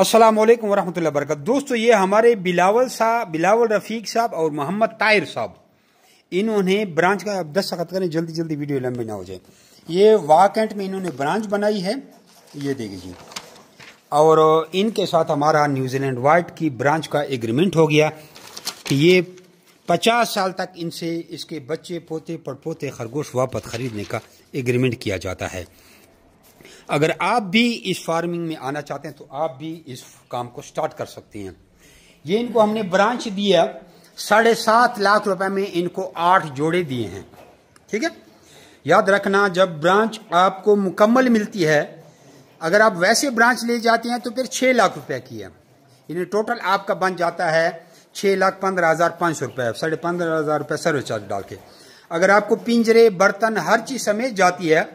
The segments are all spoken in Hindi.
अस्सलाम वालेकुम वरहमतुल्लाहि वबरकातुहू। दोस्तों, ये हमारे बिलावल रफ़ीक साहब और मोहम्मद ताहिर साहब, इन्होंने ब्रांच का, अब 10 सख्त करें जल्दी जल्दी वीडियो लंबी ना हो जाए। ये वाकैंट में इन्होंने ब्रांच बनाई है, ये देखिए। और इनके साथ हमारा न्यूजीलैंड वाइट की ब्रांच का एग्रीमेंट हो गया कि ये 50 साल तक इनसे इसके बच्चे पोते पड़पोते खरगोश वापस खरीदने का एग्रीमेंट किया जाता है। अगर आप भी इस फार्मिंग में आना चाहते हैं तो आप भी इस काम को स्टार्ट कर सकते हैं। ये इनको हमने ब्रांच दिया 7.5 लाख रुपए में, इनको 8 जोड़े दिए हैं। ठीक है, याद रखना, जब ब्रांच आपको मुकम्मल मिलती है, अगर आप वैसे ब्रांच ले जाते हैं तो फिर 6 लाख रुपए की है। इन्हें टोटल आपका बन जाता है 6,15,500 रुपए, 15,500 रुपए सर्विस चार्ज डाल के। अगर आपको पिंजरे बर्तन हर चीज समेत जाती है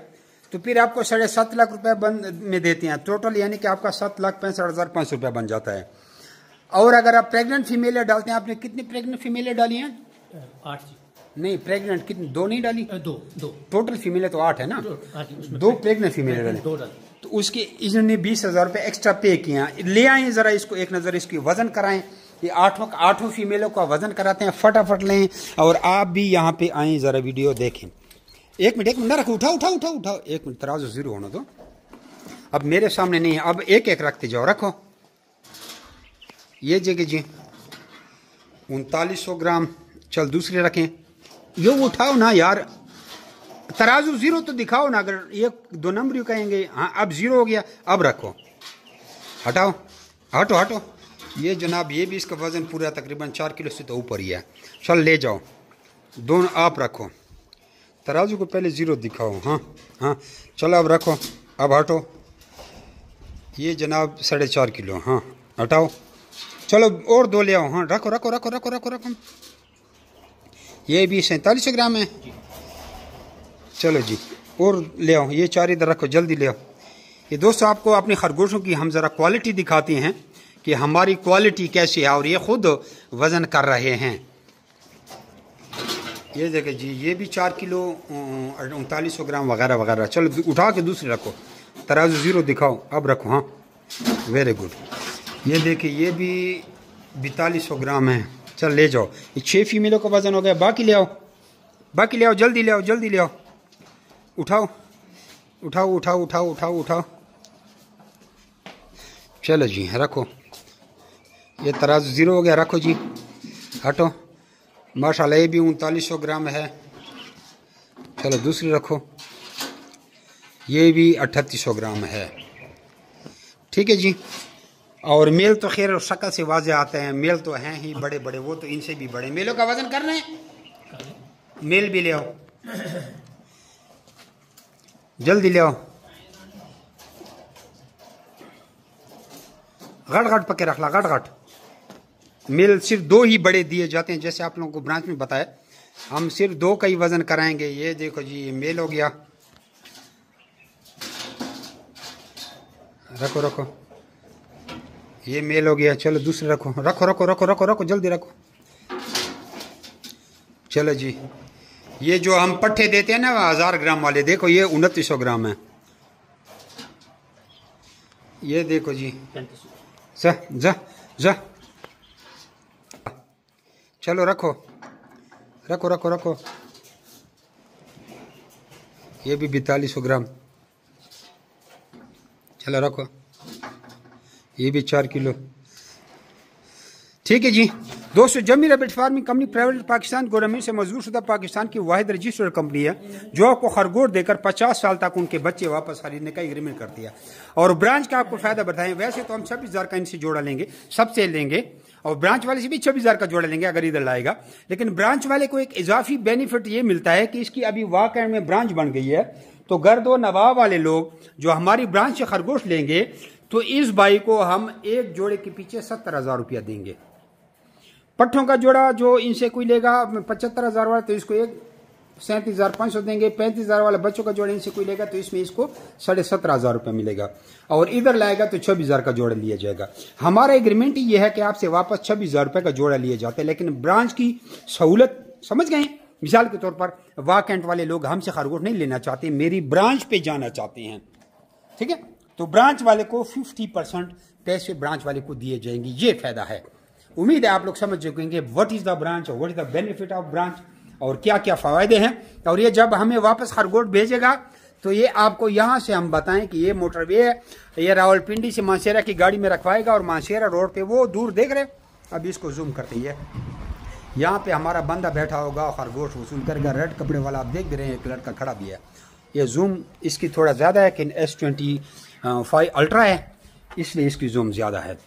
तो फिर आपको 7.5 लाख रुपए में देते हैं टोटल, यानी कि आपका 7,65,500 रुपया बन जाता है। और अगर आप प्रेग्नेंट फीमेल डालते हैं, आपने कितनी प्रेग्नेंट फीमेल डाली हैं? 8। नहीं, प्रेग्नेंट कितनी? 2 नहीं डाली? दो टोटल फीमेल तो 8 है ना, 2 प्रेग्नेंट फीमेल डाली तो उसके इन्होंने 20,000 रुपये एक्स्ट्रा पे किया। ले आए जरा इसको, एक नजर इसकी वजन कराएं। ये 8 फीमेलों का वजन कराते हैं, फटाफट लें। और आप भी यहाँ पे आए, जरा वीडियो देखें। एक मिनट ना रखो, उठाओ उठाओ उठाओ उठाओ, एक मिनट, तराजू जीरो होना दो। अब मेरे सामने नहीं है, अब एक एक रखते जाओ, रखो। ये जगह जी 3900 ग्राम। चल दूसरे रखें, यो उठाओ ना यार, तराजू जीरो तो दिखाओ ना। अगर ये 2 नंबर कहेंगे, हाँ अब जीरो हो गया, अब रखो, हटाओ, हटो हटो। ये जनाब, ये भी इसका वजन पूरा तकरीबन 4 किलो से तो ऊपर ही है। चल ले जाओ, दोनों आप रखो। तराजू को पहले जीरो दिखाओ, हाँ हाँ, चलो अब रखो, अब हटो। ये जनाब 4.5 किलो, हाँ हटाओ। चलो और 2 ले आओ, हाँ रखो रखो रखो रखो रखो रखो। ये भी 4700 ग्राम है। चलो जी, और ले आओ, ये 4 इधर रखो, जल्दी ले आओ। ये दोस्तों, आपको अपने खरगोशों की हम ज़रा क्वालिटी दिखाते हैं कि हमारी क्वालिटी कैसी है, और ये खुद वज़न कर रहे हैं। ये देखिए जी, ये भी 4 किलो 3900 ग्राम वगैरह वगैरह। चलो उठा के दूसरे रखो, तराजू जीरो दिखाओ, अब रखो, हाँ वेरी गुड। ये देखिए, ये भी 4200 ग्राम है। चल ले जाओ, ये 6 फीमेलों का वजन हो गया। बाकी ले आओ, बाकी ले आओ, जल्दी ले आओ, जल्दी ले आओ, उठाओ उठाओ उठाओ उठाओ उठाओ उठाओ। चलो जी रखो, ये तराजू जीरो हो गया, रखो जी, हटो। माशाल्लाह ये भी 3900 ग्राम है। चलो दूसरी रखो, ये भी 3800 ग्राम है। ठीक है जी। और मेल तो खैर शक्ल से वाजे आते हैं, मेल तो हैं ही बड़े बड़े, वो तो इनसे भी बड़े। मेलों का वजन करना है, मेल भी ले आओ, जल्दी ले आओ। गट गट पके रख ला, गट गट। मेल सिर्फ 2 ही बड़े दिए जाते हैं, जैसे आप लोगों को ब्रांच में बताया, हम सिर्फ 2 का ही वजन कराएंगे। ये देखो जी, ये मेल हो गया, रखो रखो, ये मेल हो गया। चलो दूसरे रखो, रखो रखो रखो रखो रखो, जल्दी रखो। चलो जी, ये जो हम पट्ठे देते हैं ना 1000 ग्राम वाले, देखो ये 2900 ग्राम है। ये देखो जी, जा जा जा, चलो रखो रखो रखो रखो। ये भी 4200 ग्राम। चलो रखो, ये भी 4 किलो। ठीक है जी दोस्तों, जमी rabbit farming company private Pakistan government से मंजूर शुदा पाकिस्तान की वाहिद रजिस्टर्ड कंपनी है, जो आपको खरगोश देकर 50 साल तक उनके बच्चे वापस खरीदने का एग्रीमेंट करती है। और ब्रांच का आपको फायदा बताएं, वैसे तो हम 26,000 का इनसे जोड़ा लेंगे, सबसे लेंगे, और ब्रांच वाले से भी 26,000 का जोड़ा लेंगे अगर इधर लाएगा। लेकिन ब्रांच वाले को एक इजाफी बेनिफिट ये मिलता है कि इसकी अभी वाकई में ब्रांच बन गई है, तो गर्द व नवाब वाले लोग जो हमारी ब्रांच से खरगोश लेंगे, तो इस भाई को हम एक जोड़े के पीछे 70,000 रुपया देंगे। पट्ठों का जोड़ा जो इनसे कोई लेगा 75,000 वाला, तो इसको एक 37,500 देंगे। 35,000 वाला बच्चों का जोड़ा इनसे कोई लेगा तो इसमें इसको 17,500 रुपया मिलेगा। और इधर लाएगा तो 26,000 का जोड़ा लिया जाएगा। हमारा एग्रीमेंट यह है कि आपसे वापस 26,000 रुपये का जोड़ा लिए जाते हैं। लेकिन ब्रांच की सहूलत समझ गए, मिसाल के तौर पर वाकैंट वाले लोग हमसे खरगोश नहीं लेना चाहते, मेरी ब्रांच पे जाना चाहते हैं, ठीक है, तो ब्रांच वाले को 50% पैसे ब्रांच वाले को दिए जाएंगे। ये फायदा है। उम्मीद है आप लोग समझ चुकेंगे व्हाट इज द ब्रांच और what is the benefit of branch और क्या क्या फायदे हैं। और ये जब हमें वापस खरगोट भेजेगा तो ये आपको यहाँ से हम बताएं कि ये मोटरवे है, ये रावलपिंडी से मानसेरा की गाड़ी में रखवाएगा और मानसेरा रोड पे वो दूर देख रहे, अब इसको जूम करते ही है, यहाँ पे हमारा बंदा बैठा होगा खरगोश वसूल करेगा। रेड कपड़े वाला आप देख भी रहे हैं, एक लड़का खड़ा भी है। ये जूम इसकी थोड़ा ज़्यादा है कि S25 अल्ट्रा है, इसलिए इसकी जूम ज़्यादा है।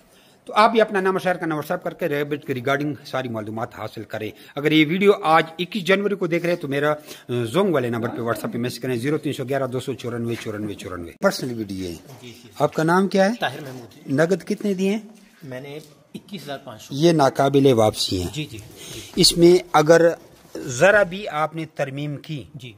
तो आप भी अपना नाम शेयर करना व्हाट्सएप करके रैबिट के रिगार्डिंग सारी मालूमात हासिल करें। अगर ये वीडियो आज 21 जनवरी को देख रहे हैं तो मेरा जोंग वाले नंबर पे व्हाट्सएप पे मैसेज करें 0311 294 94 94। पर्सनल वीडियो है। आपका नाम क्या है? ताहिर महमूद। नगद कितने दिए? मैंने 21,500। ये नाकाबिले वापसी है। जी। इसमें अगर जरा भी आपने तरमीम की जी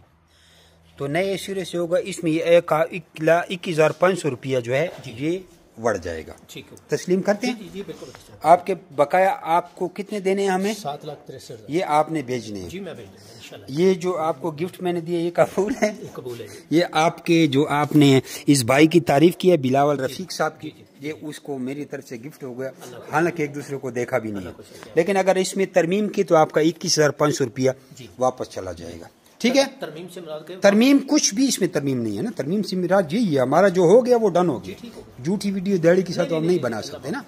तो नए सिरे से होगा। इसमें 21,500 रुपया जो है ये बढ़ जाएगा। ठीक है, तस्लीम करते हैं। जी बिल्कुल। आपके बकाया आपको कितने देने हैं? हमें 7,63,000। ये आपने भेजने हैं। जी मैं भेज दूंगा इंशाल्लाह। ये जो आपको गिफ्ट मैंने दिया ये कबूल है? कबूल है। ये आपके जो आपने इस भाई की तारीफ की है बिलावल रफीक साहब की, ये उसको मेरी तरफ से गिफ्ट हो गया। हालांकि एक दूसरे को देखा भी नहीं है, लेकिन अगर इसमें तरमीम की तो आपका 21,500 रुपया वापस चला जाएगा। ठीक है। तरमीम से मुराद तरमीम कुछ भी इसमें तरमीम नहीं है ना। तरमीम से मुराद यही है हमारा जो हो गया वो डन हो गया। झूठी वीडियो दाढ़ी के साथ तो हम नहीं बना सकते ना।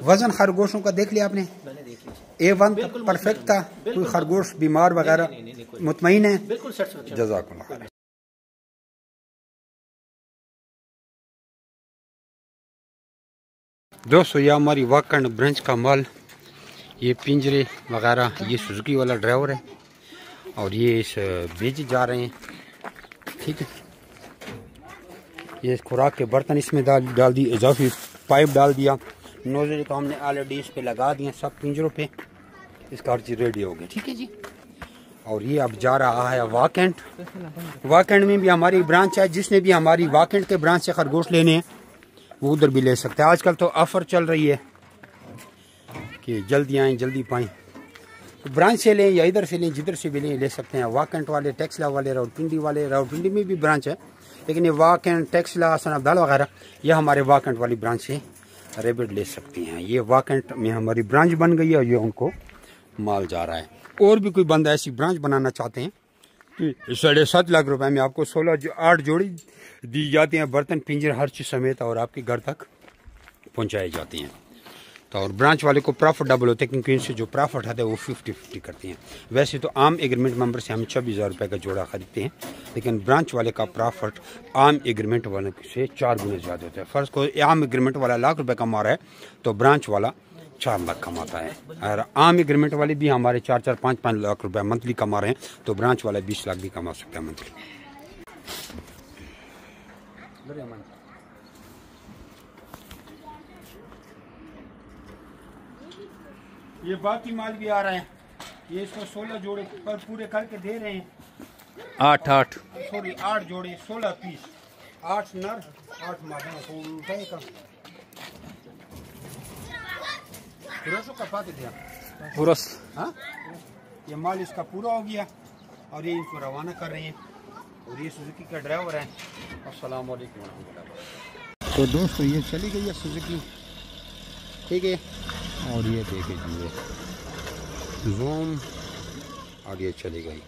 वजन खरगोशों का देख लिया आपने? मैंने देख लिया। A1 परफेक्ट था, कोई खरगोश बीमार वगैरह मुतमईन है? बिल्कुल सेटिस्फैक्शन। जज़ाकुल्लाह खैर। दोस्तों ये हमारी वाकंड ब्रांच का माल, ये पिंजरे वगैरह, ये सुजुकी वाला ड्राइवर है और ये इस बेच जा रहे हैं। ठीक है। ये खुराक के बर्तन इसमें डाल दी, इजाफी पाइप डाल दिया, नोजल को हमने ऑलरेडी इस पे लगा दिए सब पिंजरों पे, इसका हर चीज़ रेडी हो गई। ठीक है जी। और ये अब जा रहा है वाकंड। वाकंड में भी हमारी ब्रांच है, जिसने भी हमारी वाकंड के ब्रांच से खरगोश लेने हैं वो उधर भी ले सकते हैं। आजकल तो ऑफर चल रही है कि जल्दी आएँ जल्दी पाएँ, तो ब्रांच से लें या इधर से लें, जिधर से भी लें ले सकते हैं। वाकंड वाले, टेक्सला वाले, रावलपिंडी वाले, रावलपिंडी में भी ब्रांच है, लेकिन ये वाकंड, टेक्सला, सनाबदाल वगैरह ये हमारे वाकंड वाली ब्रांच से रेबिट ले सकती हैं। ये वाकंड में हमारी ब्रांच बन गई है और ये उनको माल जा रहा है। और भी कोई बंदा ऐसी ब्रांच बनाना चाहते हैं तो 7.5 लाख रुपए में आपको 8 जोड़ी दी जाती हैं, बर्तन पिंजर हर चीज़ समेत, और आपके घर तक पहुंचाए जाती हैं। तो और ब्रांच वाले को प्रॉफिट डबल होता है, क्योंकि इनसे जो प्रॉफिट आता है वो 50-50 करते हैं। वैसे तो आम एग्रीमेंट मेंबर से हम 26,000 रुपये का जोड़ा खरीदते हैं, लेकिन ब्रांच वाले का प्रॉफिट आम एग्रीमेंट वाले से 4 गुना ज़्यादा होता है। फर्स्ट को आम एग्रीमेंट वाला लाख रुपये कमा रहा है तो ब्रांच वाला 4 लाख कमाता है। और आम एग्रीमेंट वाले भी हमारे 4-4, 5-5 लाख रुपये मंथली कमा रहे हैं, तो ब्रांच वाला 20 लाख भी कमा सकता है मंथली। ये बाकी माल भी आ रहे हैं, ये इसको 16 जोड़े पर पूरे करके दे रहे हैं। 8 जोड़े 16 पीस, 8 नर 8 मादा का का पाते दिया पूरा। हाँ, ये माल इसका पूरा हो गया और ये इनको रवाना कर रहे हैं। और ये सुजुकी का ड्राइवर है। अस्सलाम वालेकुम वरहमतुल्लाह। तो दोस्तों ये चली गई है सुजुकी। ठीक है। और ये देखे जूम और ये चली गई।